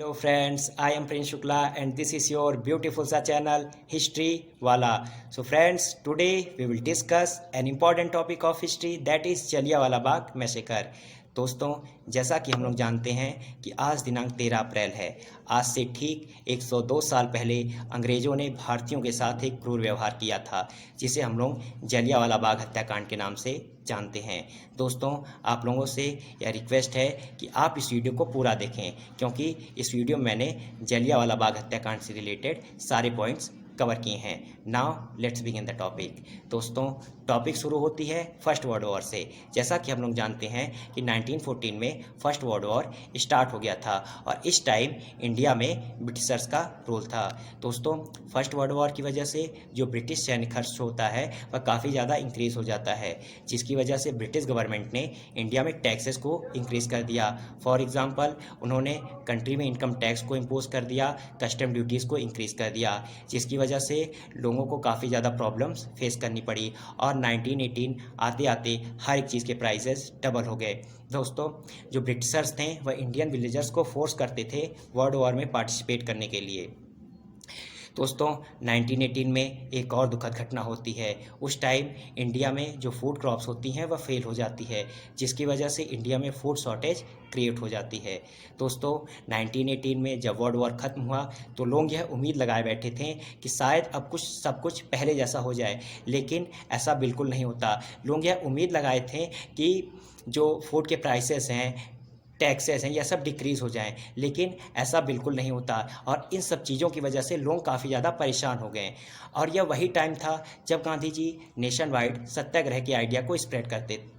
Hello friends, I am Prince Shukla and this is your beautiful sa channel History Wala. So friends, today we will discuss an important topic of history that is Jallianwala Bagh massacre. दोस्तों, जैसा कि हम लोग जानते हैं कि आज दिनांक 13 अप्रैल है। आज से ठीक 102 साल पहले अंग्रेज़ों ने भारतीयों के साथ एक क्रूर व्यवहार किया था, जिसे हम लोग जलियांवाला बाग हत्याकांड के नाम से जानते हैं। दोस्तों, आप लोगों से यह रिक्वेस्ट है कि आप इस वीडियो को पूरा देखें, क्योंकि इस वीडियो में मैंने जलियांवाला बाग हत्याकांड से रिलेटेड सारे पॉइंट्स कवर किए हैं। Now let's begin the topic. दोस्तों, टॉपिक शुरू होती है फर्स्ट वर्ल्ड वॉर से। जैसा कि हम लोग जानते हैं कि 1914 में फर्स्ट वर्ल्ड वॉर स्टार्ट हो गया था और इस टाइम इंडिया में ब्रिटिशर्स का रूल था। दोस्तों, फर्स्ट वर्ल्ड वॉर की वजह से जो ब्रिटिश सैन्य खर्च होता है वह काफ़ी ज़्यादा इंक्रीज़ हो जाता है, जिसकी वजह से ब्रिटिश गवर्नमेंट ने इंडिया में टैक्सेस को इंक्रीज़ कर दिया। फॉर एग्ज़ाम्पल, उन्होंने कंट्री में इनकम टैक्स को इम्पोज कर दिया, कस्टम ड्यूटीज़ को इंक्रीज़ कर दिया, जिसकी वजह से लोगों को काफ़ी ज़्यादा प्रॉब्लम्स फेस करनी पड़ी और 1918 आते आते हर एक चीज़ के प्राइसेस डबल हो गए। दोस्तों, जो ब्रिटिशर्स थे वह इंडियन विलेजर्स को फोर्स करते थे वर्ल्ड वॉर में पार्टिसिपेट करने के लिए। दोस्तों, 1918 में एक और दुखद घटना होती है। उस टाइम इंडिया में जो फूड क्रॉप्स होती हैं वह फेल हो जाती है, जिसकी वजह से इंडिया में फूड शॉर्टेज क्रिएट हो जाती है। दोस्तों, 1918 में जब वर्ल्ड वॉर ख़त्म हुआ तो लोग यह उम्मीद लगाए बैठे थे कि शायद अब कुछ सब कुछ पहले जैसा हो जाए, लेकिन ऐसा बिल्कुल नहीं होता। लोग यह उम्मीद लगाए थे कि जो फूड के प्राइसेस हैं, टैक्सेस हैं, यह सब डिक्रीज़ हो जाएं, लेकिन ऐसा बिल्कुल नहीं होता और इन सब चीज़ों की वजह से लोग काफ़ी ज़्यादा परेशान हो गए। और यह वही टाइम था जब गांधी जी नेशन वाइड सत्याग्रह के आइडिया को स्प्रेड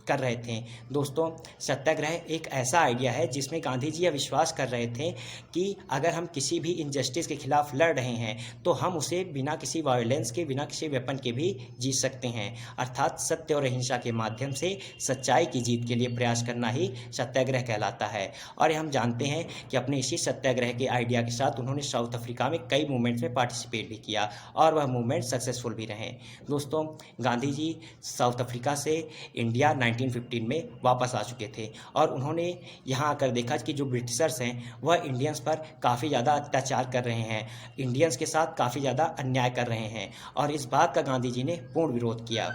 कर रहे थे। दोस्तों, सत्याग्रह एक ऐसा आइडिया है जिसमें गांधी जी यह विश्वास कर रहे थे कि अगर हम किसी भी इनजस्टिस के खिलाफ लड़ रहे हैं तो हम उसे बिना किसी वायलेंस के, बिना किसी वेपन के भी जीत सकते हैं। अर्थात सत्य और अहिंसा के माध्यम से सच्चाई की जीत के लिए प्रयास करना ही सत्याग्रह कहलाता है। और हम जानते हैं कि अपने इसी सत्याग्रह के आइडिया के साथ उन्होंने साउथ अफ्रीका में कई मूवमेंट्स में पार्टिसिपेट भी किया और वह मूवमेंट सक्सेसफुल भी रहे। दोस्तों, गांधी जी साउथ अफ्रीका से इंडिया 1915 में वापस आ चुके थे और उन्होंने यहाँ आकर देखा कि जो ब्रिटिशर्स हैं वह इंडियंस पर काफ़ी ज़्यादा अत्याचार कर रहे हैं, इंडियंस के साथ काफ़ी ज़्यादा अन्याय कर रहे हैं और इस बात का गांधी जी ने पूर्ण विरोध किया।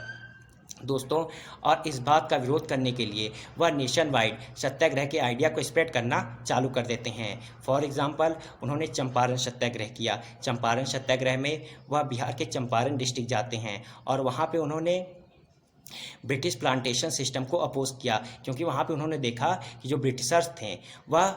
दोस्तों, और इस बात का विरोध करने के लिए वह नेशन वाइड सत्याग्रह के आइडिया को स्प्रेड करना चालू कर देते हैं। फॉर एग्जांपल, उन्होंने चंपारण सत्याग्रह किया। चंपारण सत्याग्रह में वह बिहार के चंपारण डिस्ट्रिक्ट जाते हैं और वहाँ पे उन्होंने ब्रिटिश प्लांटेशन सिस्टम को अपोज किया, क्योंकि वहाँ पे उन्होंने देखा कि जो ब्रिटिशर्स थे वह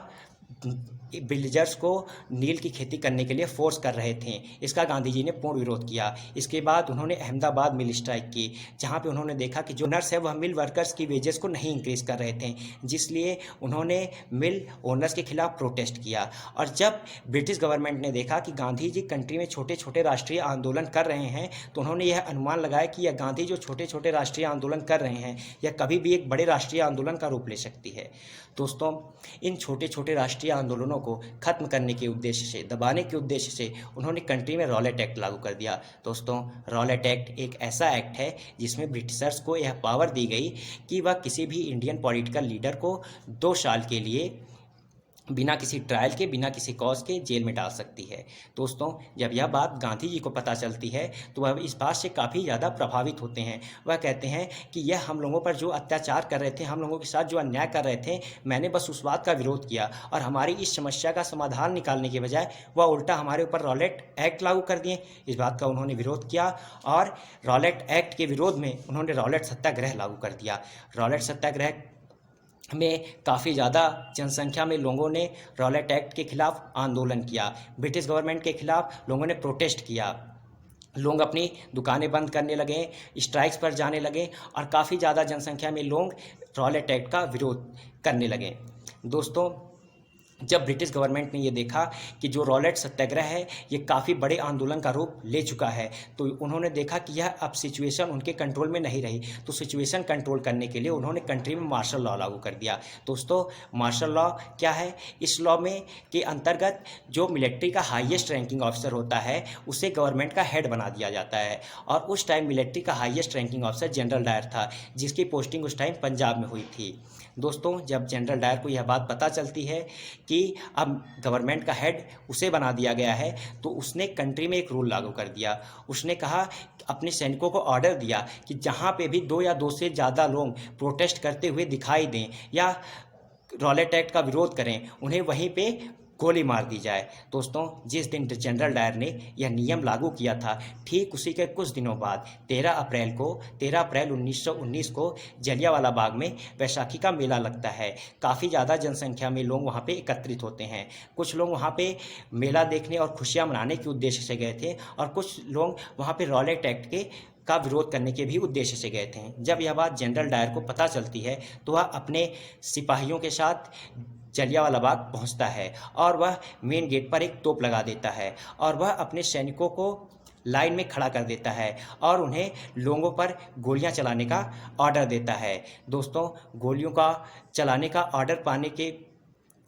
विलेजर्स को नील की खेती करने के लिए फोर्स कर रहे थे। इसका गांधी जी ने पूर्ण विरोध किया। इसके बाद उन्होंने अहमदाबाद मिल स्ट्राइक की, जहां पे उन्होंने देखा कि जो नर्स है वह मिल वर्कर्स की वेजेस को नहीं इंक्रीज़ कर रहे थे, जिसलिए उन्होंने मिल ओनर्स के खिलाफ प्रोटेस्ट किया। और जब ब्रिटिश गवर्नमेंट ने देखा कि गांधी जी कंट्री में छोटे छोटे राष्ट्रीय आंदोलन कर रहे हैं तो उन्होंने यह अनुमान लगाया कि यह गांधी जो छोटे छोटे राष्ट्रीय आंदोलन कर रहे हैं यह कभी भी एक बड़े राष्ट्रीय आंदोलन का रूप ले सकती है। दोस्तों, इन छोटे छोटे राष्ट्रीय आंदोलनों को खत्म करने के उद्देश्य से, दबाने के उद्देश्य से उन्होंने कंट्री में रॉलेट एक्ट लागू कर दिया। दोस्तों, रॉलेट एक्ट एक ऐसा एक्ट है जिसमें ब्रिटिशर्स को यह पावर दी गई कि वह किसी भी इंडियन पॉलिटिकल लीडर को 2 साल के लिए बिना किसी ट्रायल के, बिना किसी कॉज के जेल में डाल सकती है। दोस्तों, जब यह बात गांधी जी को पता चलती है तो वह इस बात से काफ़ी ज़्यादा प्रभावित होते हैं। वह कहते हैं कि यह हम लोगों पर जो अत्याचार कर रहे थे, हम लोगों के साथ जो अन्याय कर रहे थे, मैंने बस उस बात का विरोध किया और हमारी इस समस्या का समाधान निकालने के बजाय वह उल्टा हमारे ऊपर रॉलेट एक्ट लागू कर दिए। इस बात का उन्होंने विरोध किया और रॉलेट एक्ट के विरोध में उन्होंने रॉलेट सत्याग्रह लागू कर दिया। रॉलेट सत्याग्रह में काफ़ी ज़्यादा जनसंख्या में लोगों ने रॉलेट एक्ट के खिलाफ आंदोलन किया। ब्रिटिश गवर्नमेंट के खिलाफ लोगों ने प्रोटेस्ट किया। लोग अपनी दुकानें बंद करने लगे, स्ट्राइक्स पर जाने लगे और काफ़ी ज़्यादा जनसंख्या में लोग रॉलेट एक्ट का विरोध करने लगे। दोस्तों, जब ब्रिटिश गवर्नमेंट ने ये देखा कि जो रॉलेट सत्याग्रह है ये काफ़ी बड़े आंदोलन का रूप ले चुका है, तो उन्होंने देखा कि यह अब सिचुएशन उनके कंट्रोल में नहीं रही, तो सिचुएशन कंट्रोल करने के लिए उन्होंने कंट्री में मार्शल लॉ लागू कर दिया। दोस्तों, मार्शल लॉ क्या है? इस लॉ में के अंतर्गत जो मिलिट्री का हाईएस्ट रैंकिंग ऑफिसर होता है उसे गवर्नमेंट का हेड बना दिया जाता है और उस टाइम मिलिट्री का highest ranking officer general Dyer था, जिसकी पोस्टिंग उस टाइम पंजाब में हुई थी। दोस्तों, जब जनरल डायर को यह बात पता चलती है कि अब गवर्नमेंट का हेड उसे बना दिया गया है, तो उसने कंट्री में एक रूल लागू कर दिया। उसने कहा, अपने सैनिकों को ऑर्डर दिया कि जहाँ पे भी 2 या 2 से ज़्यादा लोग प्रोटेस्ट करते हुए दिखाई दें या रॉलेट एक्ट का विरोध करें, उन्हें वहीं पे गोली मार दी जाए। दोस्तों, जिस दिन जनरल डायर ने यह नियम लागू किया था, ठीक उसी के कुछ दिनों बाद 13 अप्रैल 1919 को जलियांवाला बाग में वैशाखी का मेला लगता है। काफ़ी ज़्यादा जनसंख्या में लोग वहाँ पे एकत्रित होते हैं। कुछ लोग वहाँ पे मेला देखने और खुशियाँ मनाने के उद्देश्य से गए थे और कुछ लोग वहाँ पे रॉलेट एक्ट के का विरोध करने के भी उद्देश्य से गए थे। जब यह बात जनरल डायर को पता चलती है, तो वह अपने सिपाहियों के साथ जलियांवाला बाग पहुंचता है और वह मेन गेट पर एक तोप लगा देता है और वह अपने सैनिकों को लाइन में खड़ा कर देता है और उन्हें लोगों पर गोलियां चलाने का ऑर्डर देता है। दोस्तों, गोलियों का चलाने का ऑर्डर पाने के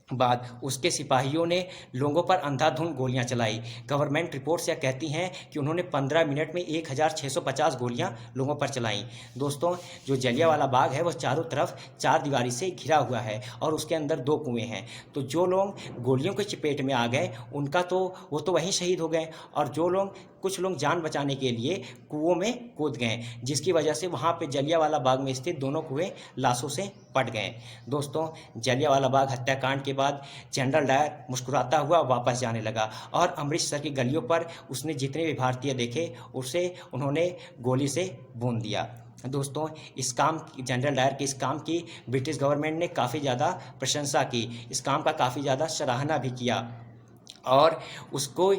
बाद उसके सिपाहियों ने लोगों पर अंधाधुंध गोलियां चलाई। गवर्नमेंट रिपोर्ट्स यह कहती हैं कि उन्होंने 15 मिनट में 1650 गोलियां लोगों पर चलाईं। दोस्तों, जो जलियांवाला बाग है वह चारों तरफ 4 दीवारी से घिरा हुआ है और उसके अंदर 2 कुएं हैं। तो जो लोग गोलियों के चपेट में आ गए उनका तो वो तो वहीं शहीद हो गए, और जो लोग कुछ लोग जान बचाने के लिए कुओं में कूद गए, जिसकी वजह से वहाँ पे जलियांवाला बाग में स्थित दोनों कुएं लाशों से पट गए। दोस्तों, जलियांवाला बाग हत्याकांड के बाद जनरल डायर मुस्कुराता हुआ वापस जाने लगा और अमृतसर की गलियों पर उसने जितने भी भारतीय देखे उसे उन्होंने गोली से भून दिया। दोस्तों, जनरल डायर के इस काम की ब्रिटिश गवर्नमेंट ने काफ़ी ज़्यादा प्रशंसा की, इस काम का काफ़ी ज़्यादा सराहना भी किया और उसको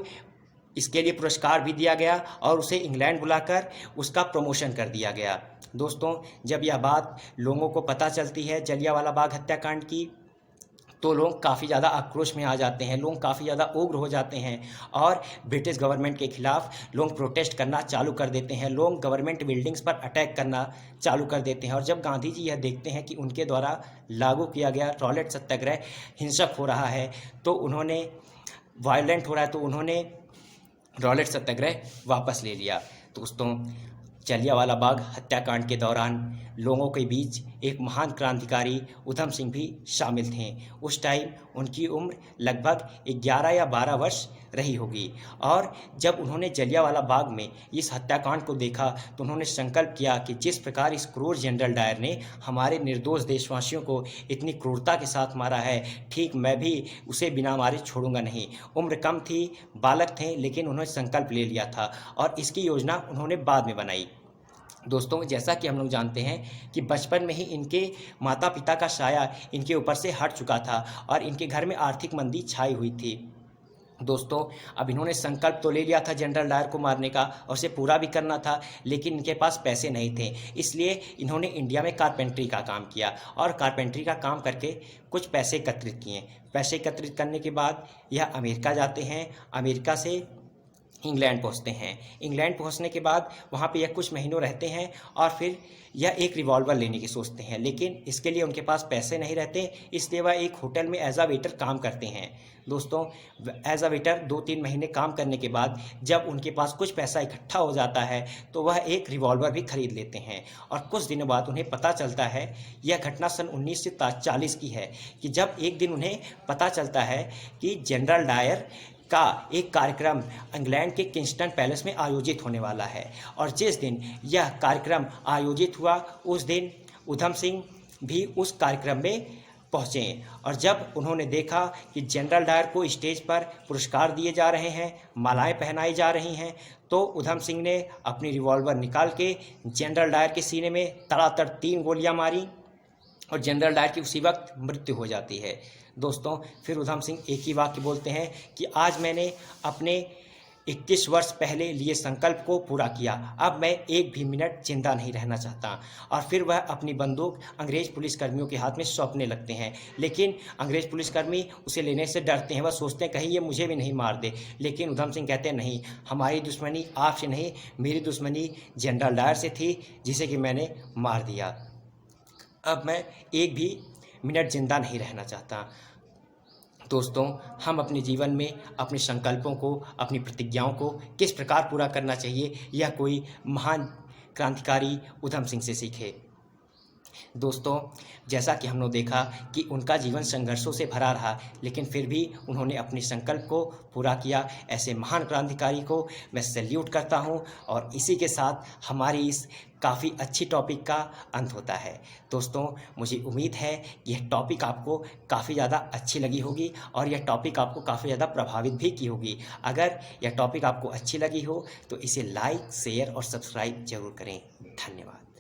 इसके लिए पुरस्कार भी दिया गया और उसे इंग्लैंड बुलाकर उसका प्रमोशन कर दिया गया। दोस्तों, जब यह बात लोगों को पता चलती है जलियांवाला बाग हत्याकांड की, तो लोग काफ़ी ज़्यादा आक्रोश में आ जाते हैं, लोग काफ़ी ज़्यादा उग्र हो जाते हैं और ब्रिटिश गवर्नमेंट के खिलाफ लोग प्रोटेस्ट करना चालू कर देते हैं। लोग गवर्नमेंट बिल्डिंग्स पर अटैक करना चालू कर देते हैं और जब गांधी जी यह देखते हैं कि उनके द्वारा लागू किया गया रॉलेट सत्याग्रह हिंसक हो रहा है, तो उन्होंने वायलेंट हो रहा है, तो उन्होंने रॉलेट सत्याग्रह वापस ले लिया। दोस्तों, जलियांवाला बाग हत्याकांड के दौरान लोगों के बीच एक महान क्रांतिकारी उधम सिंह भी शामिल थे। उस टाइम उनकी उम्र लगभग 11 या 12 वर्ष रही होगी और जब उन्होंने जलियांवाला बाग में इस हत्याकांड को देखा तो उन्होंने संकल्प किया कि जिस प्रकार इस क्रूर जनरल डायर ने हमारे निर्दोष देशवासियों को इतनी क्रूरता के साथ मारा है, ठीक मैं भी उसे बिना मारे छोड़ूंगा नहीं। उम्र कम थी, बालक थे, लेकिन उन्होंने संकल्प ले लिया था और इसकी योजना उन्होंने बाद में बनाई। दोस्तों, जैसा कि हम लोग जानते हैं कि बचपन में ही इनके माता पिता का साया इनके ऊपर से हट चुका था और इनके घर में आर्थिक मंदी छाई हुई थी। दोस्तों, अब इन्होंने संकल्प तो ले लिया था जनरल डायर को मारने का और उसे पूरा भी करना था, लेकिन इनके पास पैसे नहीं थे। इसलिए इन्होंने इंडिया में कारपेंट्री का काम किया और कारपेंट्री का काम करके कुछ पैसे एकत्रित किए। पैसे एकत्रित करने के बाद यह अमेरिका जाते हैं, अमेरिका से इंग्लैंड पहुंचते हैं। इंग्लैंड पहुंचने के बाद वहां पे यह कुछ महीनों रहते हैं और फिर यह एक रिवॉल्वर लेने की सोचते हैं, लेकिन इसके लिए उनके पास पैसे नहीं रहते, इसलिए वह एक होटल में एज अ वेटर काम करते हैं। दोस्तों, एज अ वेटर 2-3 महीने काम करने के बाद जब उनके पास कुछ पैसा इकट्ठा हो जाता है तो वह एक रिवॉल्वर भी खरीद लेते हैं और कुछ दिनों बाद उन्हें पता चलता है, यह घटना सन 1940 की है, कि जब एक दिन उन्हें पता चलता है कि जनरल डायर का एक कार्यक्रम इंग्लैंड के किंगस्टन पैलेस में आयोजित होने वाला है और जिस दिन यह कार्यक्रम आयोजित हुआ उस दिन उधम सिंह भी उस कार्यक्रम में पहुँचे और जब उन्होंने देखा कि जनरल डायर को स्टेज पर पुरस्कार दिए जा रहे हैं, मालाएं पहनाई जा रही हैं, तो उधम सिंह ने अपनी रिवॉल्वर निकाल के जनरल डायर के सीने में तड़ातड़ 3 गोलियां मारी और जनरल डायर की उसी वक्त मृत्यु हो जाती है। दोस्तों, फिर उधम सिंह एक ही वाक्य बोलते हैं कि आज मैंने अपने 21 वर्ष पहले लिए संकल्प को पूरा किया, अब मैं एक भी मिनट जिंदा नहीं रहना चाहता। और फिर वह अपनी बंदूक अंग्रेज पुलिसकर्मियों के हाथ में सौंपने लगते हैं, लेकिन अंग्रेज पुलिसकर्मी उसे लेने से डरते हैं, वह सोचते हैं कहीं ये मुझे भी नहीं मार दे। लेकिन उधम सिंह कहते हैं नहीं, हमारी दुश्मनी आपसे नहीं, मेरी दुश्मनी जनरल डायर से थी जिसे कि मैंने मार दिया। अब मैं एक भी मिनट जिंदा नहीं रहना चाहता। दोस्तों, हम अपने जीवन में अपने संकल्पों को, अपनी प्रतिज्ञाओं को किस प्रकार पूरा करना चाहिए, यह कोई महान क्रांतिकारी उधम सिंह से सीखे। दोस्तों, जैसा कि हमने देखा कि उनका जीवन संघर्षों से भरा रहा, लेकिन फिर भी उन्होंने अपने संकल्प को पूरा किया। ऐसे महान क्रांतिकारी को मैं सैल्यूट करता हूं और इसी के साथ हमारी इस काफ़ी अच्छी टॉपिक का अंत होता है। दोस्तों, मुझे उम्मीद है कि यह टॉपिक आपको काफ़ी ज़्यादा अच्छी लगी होगी और यह टॉपिक आपको काफ़ी ज़्यादा प्रभावित भी की होगी। अगर यह टॉपिक आपको अच्छी लगी हो तो इसे लाइक, शेयर और सब्सक्राइब ज़रूर करें। धन्यवाद।